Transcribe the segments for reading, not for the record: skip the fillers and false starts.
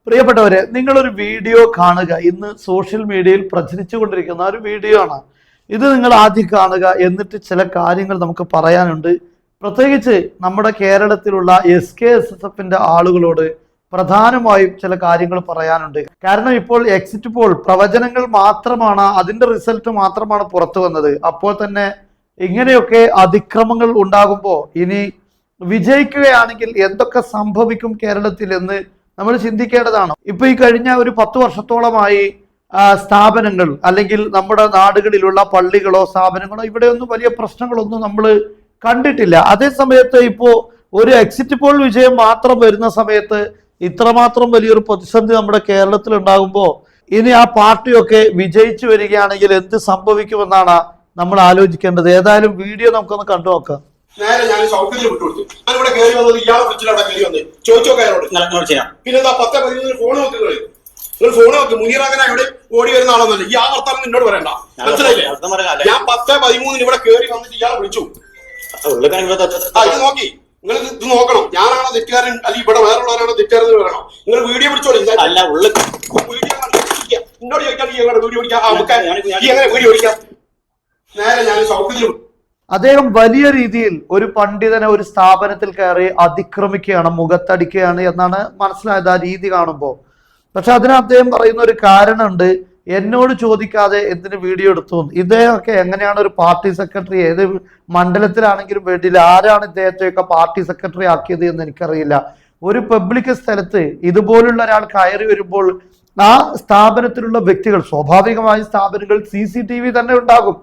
പ്രിയപ്പെട്ടവരെ, നിങ്ങളൊരു വീഡിയോ കാണുക. ഇന്ന് സോഷ്യൽ മീഡിയയിൽ പ്രചരിച്ചുകൊണ്ടിരിക്കുന്ന ഒരു വീഡിയോ ആണ് ഇത്. നിങ്ങൾ ആദ്യം കാണുക, എന്നിട്ട് ചില കാര്യങ്ങൾ നമുക്ക് പറയാനുണ്ട്. പ്രത്യേകിച്ച് നമ്മുടെ കേരളത്തിലുള്ള SKSSFന്റെ ആളുകളോട് പ്രധാനമായും ചില കാര്യങ്ങൾ പറയാനുണ്ട്. കാരണം ഇപ്പോൾ എക്സിറ്റ് പോൾ പ്രവചനങ്ങൾ മാത്രമാണ്, അതിന്റെ റിസൾട്ട് മാത്രമാണ് പുറത്തു വന്നത്. അപ്പോൾ തന്നെ ഇങ്ങനെയൊക്കെ അതിക്രമങ്ങൾ ഉണ്ടാകുമ്പോൾ ഇനി വിജയിക്കുകയാണെങ്കിൽ എന്തൊക്കെ സംഭവിക്കും കേരളത്തിൽ എന്ന് നമ്മൾ ചിന്തിക്കേണ്ടതാണ്. ഇപ്പൊ ഈ കഴിഞ്ഞ ഒരു 10 വർഷത്തോളമായി സ്ഥാപനങ്ങൾ അല്ലെങ്കിൽ നമ്മുടെ നാടുകളിലുള്ള പള്ളികളോ സ്ഥാപനങ്ങളോ ഇവിടെയൊന്നും വലിയ പ്രശ്നങ്ങളൊന്നും നമ്മൾ കണ്ടിട്ടില്ല. അതേ സമയത്ത് ഇപ്പോ ഒരു എക്സിറ്റ് പോൾ വിജയം മാത്രം വരുന്ന സമയത്ത് ഇത്രമാത്രം വലിയൊരു പ്രതിസന്ധി നമ്മുടെ കേരളത്തിൽ ഉണ്ടാകുമ്പോൾ ഇനി ആ പാർട്ടിയൊക്കെ വിജയിച്ചു വരികയാണെങ്കിൽ എന്ത് സംഭവിക്കുമെന്നാണ് നമ്മൾ ആലോചിക്കേണ്ടത്. ഏതായാലും വീഡിയോ നമുക്കൊന്ന് കണ്ടു നോക്കാം. നേരെ ഞാൻ സൗകര്യം വിട്ടുകൊടുത്തു. ഞാനിവിടെ കയറി വന്നത് ഇയാളെ വിളിച്ചിട്ട് അവിടെ കയറി വന്നത് ചോദിച്ചോക്കെ അയാളോട്. പിന്നെ എന്താ 10-15 ഫോൺ നോക്കി നിങ്ങൾ ഫോൺ നോക്കി. മുനീറാങ്ങനെ ഇവിടെ ഓടി വരുന്ന ആളൊന്നല്ല. ഈ ആ വർത്താനം നിന്നോട് പറയണ്ട, മനസ്സിലായില്ലേ? ഞാൻ 10-13 ഇവിടെ കയറി വന്നിട്ട് ഇയാളെ വിളിച്ചു. ഇത് നോക്കി, നിങ്ങൾ ഇത് നോക്കണം. ഞാനാണോ തെറ്റുകാരൻ അല്ലെങ്കിൽ ഇവിടെ വേറെ ഉള്ളവരാണോ തെറ്റുകാരൻ എന്ന് പറയണം. നിങ്ങൾ വീഡിയോ പിടിച്ചോളി. എന്നോട് ചോദിക്കാൻ വീഡിയോ പിടിക്കാം. എങ്ങനെ വീഡിയോ പിടിക്കാം? നേരെ ഞാൻ സൗകര്യം. അദ്ദേഹം വലിയ രീതിയിൽ ഒരു പണ്ഡിതനെ ഒരു സ്ഥാപനത്തിൽ കയറി അതിക്രമിക്കുകയാണ്, മുഖത്തടിക്കുകയാണ് എന്നാണ് മനസ്സിലായത് ആ രീതി കാണുമ്പോൾ. പക്ഷെ അതിന് അദ്ദേഹം പറയുന്ന ഒരു കാരണമുണ്ട്. എന്നോട് ചോദിക്കാതെ എന്തിന് വീഡിയോ എടുത്തു? ഇദ്ദേഹമൊക്കെ എങ്ങനെയാണ് ഒരു പാർട്ടി സെക്രട്ടറി, ഏത് മണ്ഡലത്തിലാണെങ്കിലും വേണ്ടിയില്ല, ആരാണ് ഇദ്ദേഹത്തെയൊക്കെ പാർട്ടി സെക്രട്ടറി ആക്കിയത് എന്ന് എനിക്കറിയില്ല. ഒരു പബ്ലിക് സ്ഥലത്ത് ഇതുപോലുള്ള ഒരാൾ കയറി വരുമ്പോൾ ആ സ്ഥാപനത്തിലുള്ള വ്യക്തികൾ, സ്വാഭാവികമായും സ്ഥാപനങ്ങൾ CCTV തന്നെ ഉണ്ടാകും.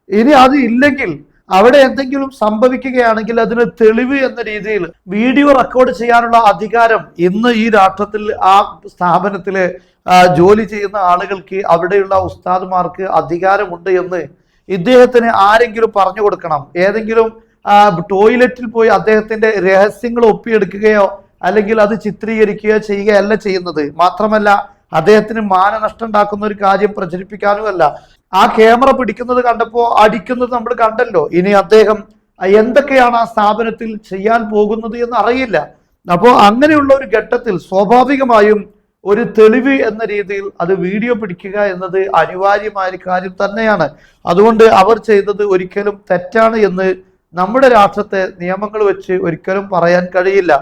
ഇനി അത് ഇല്ലെങ്കിൽ അവിടെ എന്തെങ്കിലും സംഭവിക്കുകയാണെങ്കിൽ അതിന് തെളിവ് എന്ന രീതിയിൽ വീഡിയോ റെക്കോർഡ് ചെയ്യാനുള്ള അധികാരം ഇന്ന് ഈ രാഷ്ട്രത്തിൽ ആ സ്ഥാപനത്തില് ജോലി ചെയ്യുന്ന ആളുകൾക്ക്, അവിടെയുള്ള ഉസ്താദുമാർക്ക് അധികാരമുണ്ട് എന്ന് ഇദ്ദേഹത്തിന് ആരെങ്കിലും പറഞ്ഞു കൊടുക്കണം. ഏതെങ്കിലും ടോയ്ലറ്റിൽ പോയി അദ്ദേഹത്തിന്റെ രഹസ്യങ്ങൾ ഒപ്പിയെടുക്കുകയോ അല്ലെങ്കിൽ അത് ചിത്രീകരിക്കുകയോ ചെയ്യുകയല്ല ചെയ്യുന്നത്. മാത്രമല്ല അദ്ദേഹത്തിന് മാനനഷ്ടം ഉണ്ടാക്കുന്ന ഒരു കാര്യം പ്രചരിപ്പിക്കാനുമല്ല. ആ ക്യാമറ പിടിക്കുന്നത് കണ്ടപ്പോൾ അടിക്കുന്നത് നമ്മൾ കണ്ടല്ലോ. ഇനി അദ്ദേഹം എന്തൊക്കെയാണ് ആ സ്ഥാപനത്തിൽ ചെയ്യാൻ പോകുന്നത് എന്ന് അറിയില്ല. അപ്പോൾ അങ്ങനെയുള്ള ഒരു ഘട്ടത്തിൽ സ്വാഭാവികമായും ഒരു തെളിവ് എന്ന രീതിയിൽ അത് വീഡിയോ പിടിക്കുക എന്നത് അനിവാര്യമായ കാര്യം തന്നെയാണ്. അതുകൊണ്ട് അവർ ചെയ്തത് ഒരിക്കലും തെറ്റാണ് എന്ന് നമ്മുടെ രാഷ്ട്രത്തെ നിയമങ്ങൾ വെച്ച് ഒരിക്കലും പറയാൻ കഴിയില്ല.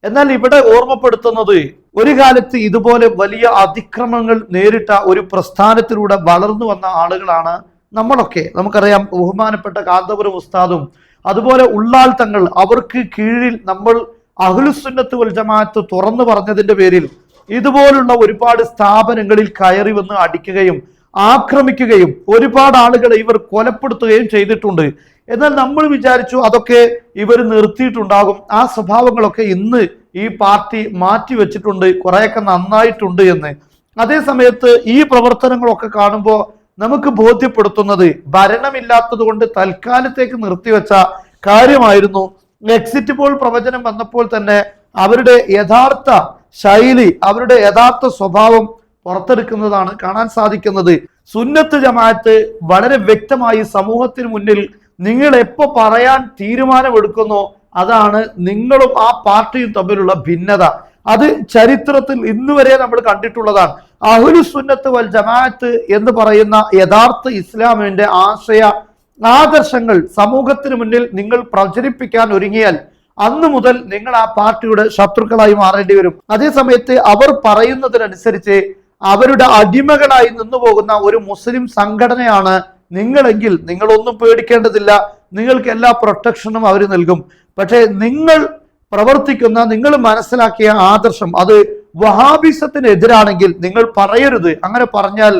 എന്നാൽ ഇവിടെ ഓർമ്മപ്പെടുത്തുന്നത്, ഒരു കാലത്ത് ഇതുപോലെ വലിയ അതിക്രമങ്ങൾ നേരിട്ട ഒരു പ്രസ്ഥാനത്തിലൂടെ വളർന്നു വന്ന ആളുകളാണ് നമ്മളൊക്കെ. നമുക്കറിയാം, ബഹുമാനപ്പെട്ട കാന്തപുരം ഉസ്താദും അതുപോലെ ഉള്ളാൾ തങ്ങൾ, അവർക്ക് കീഴിൽ നമ്മൾ അഹ്ലുസുന്നത്ത് വൽ ജമാഅത്ത് തുറന്നു പറഞ്ഞതിന്റെ പേരിൽ ഇതുപോലുള്ള ഒരുപാട് സ്ഥാപനങ്ങളിൽ കയറി വന്ന് അടിക്കുകയും ആക്രമിക്കുകയും ഒരുപാട് ആളുകളെ ഇവർ കൊലപ്പെടുത്തുകയും ചെയ്തിട്ടുണ്ട്. എന്നാൽ നമ്മൾ വിചാരിച്ചു അതൊക്കെ ഇവർ നിർത്തിയിട്ടുണ്ടാകും. ആ സ്വഭാവങ്ങളൊക്കെ ഇന്ന് ഈ പാർട്ടി മാറ്റി വെച്ചിട്ടുണ്ട്, കുറെയൊക്കെ നന്നായിട്ടുണ്ട് എന്ന്. അതേ സമയത്ത് ഈ പ്രവർത്തനങ്ങളൊക്കെ കാണുമ്പോൾ നമുക്ക് ബോധ്യപ്പെടുത്തുന്നത് ഭരണമില്ലാത്തത് കൊണ്ട് തൽക്കാലത്തേക്ക് നിർത്തിവെച്ച കാര്യമായിരുന്നു. എക്സിറ്റ് പോൾ പ്രവചനം വന്നപ്പോൾ തന്നെ അവരുടെ യഥാർത്ഥ ശൈലി, അവരുടെ യഥാർത്ഥ സ്വഭാവം പുറത്തെടുക്കുന്നതാണ് കാണാൻ സാധിക്കുന്നത്. സുന്നത്ത് ജമാഅത്ത് വളരെ വ്യക്തമായി സമൂഹത്തിന് മുന്നിൽ നിങ്ങൾ എപ്പോ പറയാൻ തീരുമാനമെടുക്കുന്നോ അതാണ് നിങ്ങളും ആ പാർട്ടിയും തമ്മിലുള്ള ഭിന്നത. അത് ചരിത്രത്തിൽ ഇന്നുവരെ നമ്മൾ കണ്ടിട്ടുള്ളതാണ്. അഹ്ലുസുന്നത്ത് വൽ ജമാഅത്ത് എന്ന് പറയുന്ന യഥാർത്ഥ ഇസ്ലാമിന്റെ ആദർശങ്ങൾ സമൂഹത്തിന് മുന്നിൽ നിങ്ങൾ പ്രചരിപ്പിക്കാൻ ഒരുങ്ങിയാൽ അന്നു മുതൽ നിങ്ങൾ ആ പാർട്ടിയുടെ ശത്രുക്കളായി മാറേണ്ടി വരും. അതേസമയത്ത് അവർ പറയുന്നതിനനുസരിച്ച് അവരുടെ അടിമകളായി നിന്നു പോകുന്ന ഒരു മുസ്ലിം സംഘടനയാണ് നിങ്ങളെങ്കിൽ നിങ്ങളൊന്നും പേടിക്കേണ്ടതില്ല, നിങ്ങൾക്ക് എല്ലാ പ്രൊട്ടക്ഷനും അവർ നൽകും. പക്ഷേ നിങ്ങൾ പ്രവർത്തിക്കുന്ന, നിങ്ങൾ മനസ്സിലാക്കിയ ആദർശം അത് വഹാബിസത്തിനെതിരാണെങ്കിൽ നിങ്ങൾ പറയരുത്. അങ്ങനെ പറഞ്ഞാൽ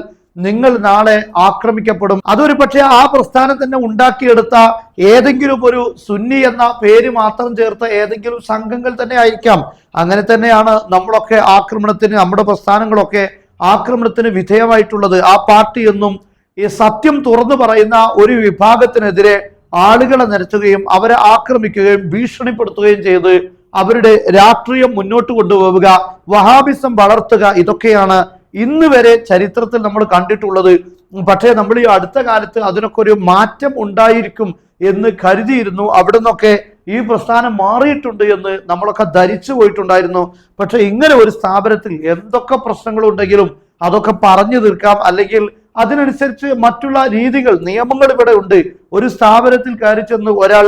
നിങ്ങൾ നാളെ ആക്രമിക്കപ്പെടും. അതൊരു പക്ഷേ ആ പ്രസ്ഥാനം തന്നെ ഉണ്ടാക്കിയെടുത്ത ഏതെങ്കിലും ഒരു സുന്നി എന്ന പേര് മാത്രം ചേർത്ത ഏതെങ്കിലും സംഘങ്ങൾ തന്നെ ആയിരിക്കാം. അങ്ങനെ തന്നെയാണ് നമ്മളൊക്കെ ആക്രമണത്തിന്, നമ്മുടെ പ്രസ്ഥാനങ്ങളൊക്കെ ആക്രമണത്തിന് വിധേയമായിട്ടുള്ളത്. ആ പാർട്ടി എന്നും ഈ സത്യം തുറന്നു പറയുന്ന ഒരു വിഭാഗത്തിനെതിരെ ആളുകളെ നിരത്തുകയും അവരെ ആക്രമിക്കുകയും ഭീഷണിപ്പെടുത്തുകയും ചെയ്ത് അവരുടെ രാഷ്ട്രീയം മുന്നോട്ട് കൊണ്ടുപോവുക, വഹാബിസം വളർത്തുക, ഇതൊക്കെയാണ് ഇന്ന് വരെ ചരിത്രത്തിൽ നമ്മൾ കണ്ടിട്ടുള്ളത്. പക്ഷേ നമ്മൾ ഈ അടുത്ത കാലത്ത് അതിനൊക്കെ ഒരു മാറ്റം ഉണ്ടായിരിക്കും എന്ന് കരുതിയിരുന്നു. അവിടെ നിന്നൊക്കെ ഈ പ്രസ്ഥാനം മാറിയിട്ടുണ്ട് എന്ന് നമ്മളൊക്കെ ധരിച്ചു പോയിട്ടുണ്ടായിരുന്നു. പക്ഷെ ഇങ്ങനെ ഒരു സ്ഥാപനത്തിൽ എന്തൊക്കെ പ്രശ്നങ്ങളുണ്ടെങ്കിലും അതൊക്കെ പറഞ്ഞു തീർക്കാം, അല്ലെങ്കിൽ അതിനനുസരിച്ച് മറ്റുള്ള രീതികൾ, നിയമങ്ങൾ ഇവിടെ ഉണ്ട്. ഒരു സ്ഥാപനത്തിൽ കയറി ചെന്ന് ഒരാൾ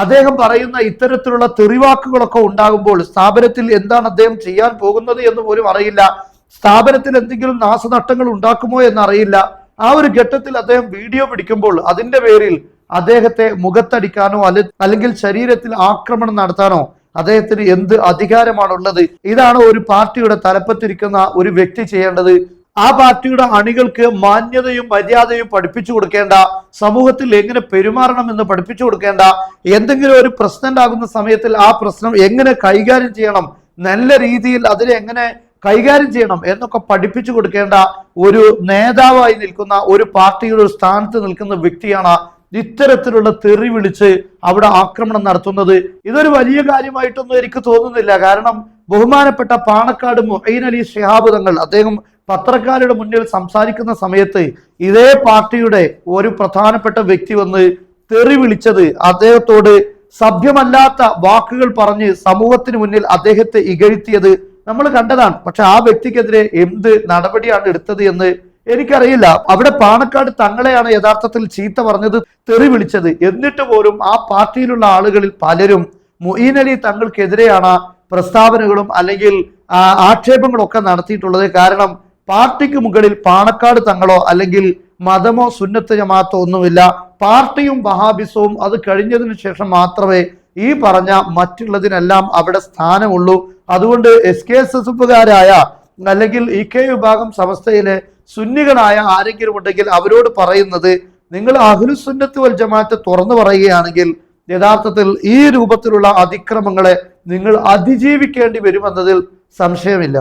അദ്ദേഹം പറയുന്ന ഇത്തരത്തിലുള്ള തെറിവാക്കുകളൊക്കെ ഉണ്ടാകുമ്പോൾ സ്ഥാപനത്തിൽ എന്താണ് അദ്ദേഹം ചെയ്യാൻ പോകുന്നത് എന്ന് പോലും അറിയില്ല. സ്ഥാപനത്തിൽ എന്തെങ്കിലും നാശനഷ്ടങ്ങൾ ഉണ്ടാക്കുമോ എന്നറിയില്ല. ആ ഒരു ഘട്ടത്തിൽ അദ്ദേഹം വീഡിയോ പിടിക്കുമ്പോൾ അതിന്റെ പേരിൽ അദ്ദേഹത്തെ മുഖത്തടിക്കാനോ അല്ലെങ്കിൽ ശരീരത്തിൽ ആക്രമണം നടത്താനോ അദ്ദേഹത്തിന് എന്ത് അധികാരമാണുള്ളത്? ഇതാണ് ഒരു പാർട്ടിയുടെ തലപ്പത്തിരിക്കുന്ന ഒരു വ്യക്തി ചെയ്യേണ്ടത്. ആ പാർട്ടിയുടെ അണികൾക്ക് മാന്യതയും മര്യാദയും പഠിപ്പിച്ചു കൊടുക്കേണ്ട, സമൂഹത്തിൽ എങ്ങനെ പെരുമാറണം എന്ന് പഠിപ്പിച്ചു കൊടുക്കേണ്ട, എന്തെങ്കിലും ഒരു പ്രശ്നം ഉണ്ടാകുന്ന സമയത്തിൽ ആ പ്രശ്നം എങ്ങനെ കൈകാര്യം ചെയ്യണം, നല്ല രീതിയിൽ അതിനെ എങ്ങനെ കൈകാര്യം ചെയ്യണം എന്നൊക്കെ പഠിപ്പിച്ചു കൊടുക്കേണ്ട ഒരു നേതാവായി നിൽക്കുന്ന, ഒരു പാർട്ടിയുടെ ഒരു സ്ഥാനത്ത് നിൽക്കുന്ന വ്യക്തിയാണ് ഇത്തരത്തിലുള്ള തെറി വിളിച്ച് അവിടെ ആക്രമണം നടത്തുന്നത്. ഇതൊരു വലിയ കാര്യമായിട്ടൊന്നും എനിക്ക് തോന്നുന്നില്ല. കാരണം ബഹുമാനപ്പെട്ട പാണക്കാട് മൊയ്ൻ അലി ശിഹാബ് തങ്ങൾ അദ്ദേഹം പത്രക്കാരുടെ മുന്നിൽ സംസാരിക്കുന്ന സമയത്ത് ഇതേ പാർട്ടിയുടെ ഒരു പ്രധാനപ്പെട്ട വ്യക്തി വന്ന് തെറി വിളിച്ചത്, അദ്ദേഹത്തോട് സഭ്യമല്ലാത്ത വാക്കുകൾ പറഞ്ഞ് സമൂഹത്തിന് മുന്നിൽ അദ്ദേഹത്തെ ഇകഴ്ത്തിയത് നമ്മൾ കണ്ടതാണ്. പക്ഷെ ആ വ്യക്തിക്കെതിരെ എന്ത് നടപടിയാണ് എടുത്തത് എന്ന് എനിക്കറിയില്ല. അവിടെ പാണക്കാട് തങ്ങളെയാണ് യഥാർത്ഥത്തിൽ ചീത്ത പറഞ്ഞത്, തെറി വിളിച്ചത്. എന്നിട്ട് പോലും ആ പാർട്ടിയിലുള്ള ആളുകളിൽ പലരും മൊയ്ൻ അലി തങ്ങൾക്കെതിരെയാണ് പ്രസ്താവനകളും അല്ലെങ്കിൽ ആക്ഷേപങ്ങളൊക്കെ നടത്തിയിട്ടുള്ളത്. കാരണം പാർട്ടിക്ക് മുകളിൽ പാണക്കാട് തങ്ങളോ അല്ലെങ്കിൽ മതമോ സുന്നത്ത് ജമാഅത്തോ ഒന്നുമില്ല. പാർട്ടിയും വഹാബിസവും അത് കഴിഞ്ഞതിന് ശേഷം മാത്രമേ ഈ പറഞ്ഞ മറ്റുള്ളതിനെല്ലാം അവിടെ സ്ഥാനമുള്ളൂ. അതുകൊണ്ട് SKSSFകാരായ അല്ലെങ്കിൽ EK വിഭാഗം സമസ്തയിലെ സുന്നികളായ ആരെങ്കിലും ഉണ്ടെങ്കിൽ അവരോട് പറയുന്നത്, നിങ്ങൾ അഹ്ലുസുന്നത്ത് വൽ ജമാഅത്ത് തുറന്നു പറയുകയാണെങ്കിൽ യഥാർത്ഥത്തിൽ ഈ രൂപത്തിലുള്ള അതിക്രമങ്ങളെ നിങ്ങൾ അതിജീവിക്കേണ്ടി വരുമെന്നതിൽ സംശയമില്ല.